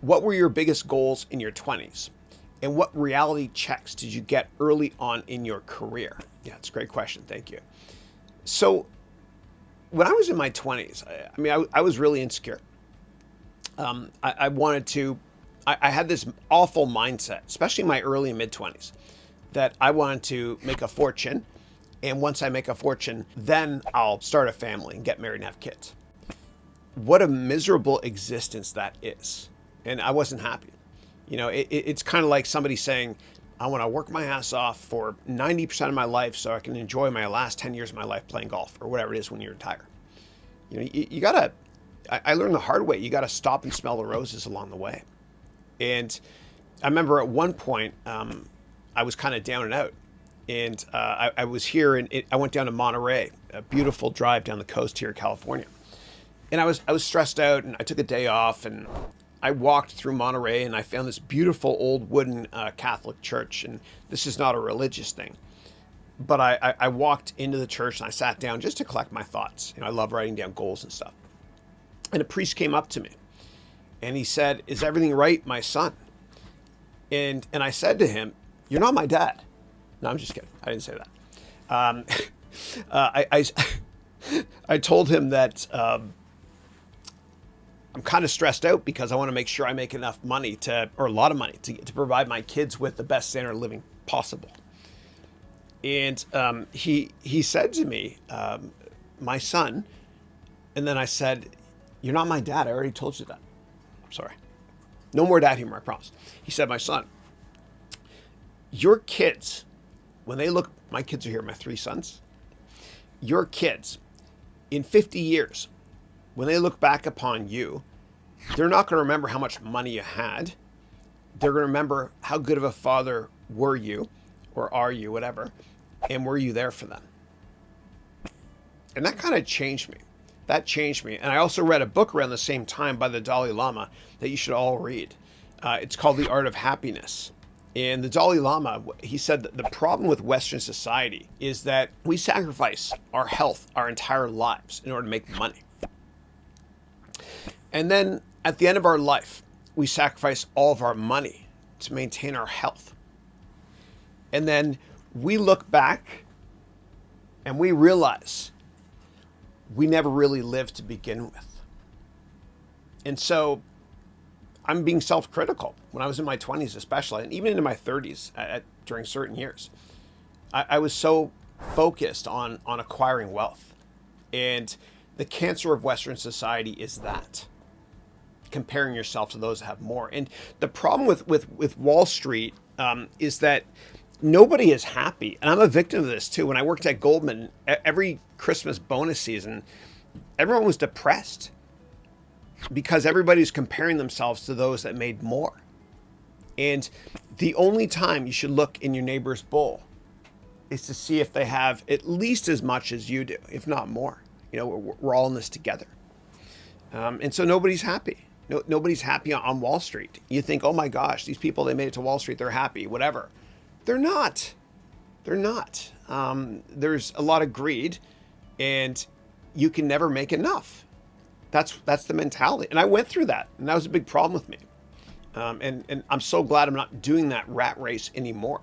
What were your biggest goals in your 20s? And what reality checks did you get early on in your career? Yeah, it's a great question. Thank you. So when I was in my 20s, I was really insecure. I wanted to, I had this awful mindset, especially in my early and mid 20s, that I wanted to make a fortune. And once I make a fortune, then I'll start a family and get married and have kids. What a miserable existence that is. And I wasn't happy. It's kind of like somebody saying, I want to work my ass off for 90% of my life so I can enjoy my last 10 years of my life playing golf or whatever it is when you retire. You gotta, I learned the hard way. You gotta stop and smell the roses along the way. And I remember at one point, I was kind of down and out. And I was here and I went down to Monterey, a beautiful drive down the coast here in California. And I was stressed out and I took a day off and I walked through Monterey and I found this beautiful old wooden Catholic church. And this is not a religious thing, but I walked into the church and I sat down just to collect my thoughts. I love writing down goals and stuff. And a priest came up to me and he said, "Is everything right, my son?" And I said to him, "You're not my dad." No, I'm just kidding. I didn't say that. I told him that I'm kind of stressed out because I want to make sure I make enough money or a lot of money to provide my kids with the best standard of living possible. And he said to me, "My son," and then I said, "You're not my dad. I already told you that." I'm sorry. No more dad humor, I promise. He said, "My son, your kids, when they look," my kids are here, my 3 sons, "your kids in 50 years, when they look back upon you, they're not going to remember how much money you had. They're going to remember how good of a father were you, or are you, whatever, and were you there for them?" And that kind of changed me. That changed me. And I also read a book around the same time by the Dalai Lama that you should all read. It's called The Art of Happiness. And the Dalai Lama, he said that the problem with Western society is that we sacrifice our health our entire lives in order to make money. And then at the end of our life, we sacrifice all of our money to maintain our health. And then we look back and we realize we never really lived to begin with. And so I'm being self-critical when I was in my 20s especially, and even into my 30s during certain years. I was so focused on acquiring wealth. And the cancer of Western society is that. Comparing yourself to those that have more. And the problem with Wall Street is that nobody is happy. And I'm a victim of this too. When I worked at Goldman, every Christmas bonus season, everyone was depressed because everybody's comparing themselves to those that made more. And the only time you should look in your neighbor's bowl is to see if they have at least as much as you do, if not more. We're all in this together. And so nobody's happy. Nobody's happy on Wall Street. You think, oh my gosh, these people, they made it to Wall Street, they're happy, whatever. They're not. They're not. There's a lot of greed and you can never make enough. That's the mentality. And I went through that and that was a big problem with me. And I'm so glad I'm not doing that rat race anymore.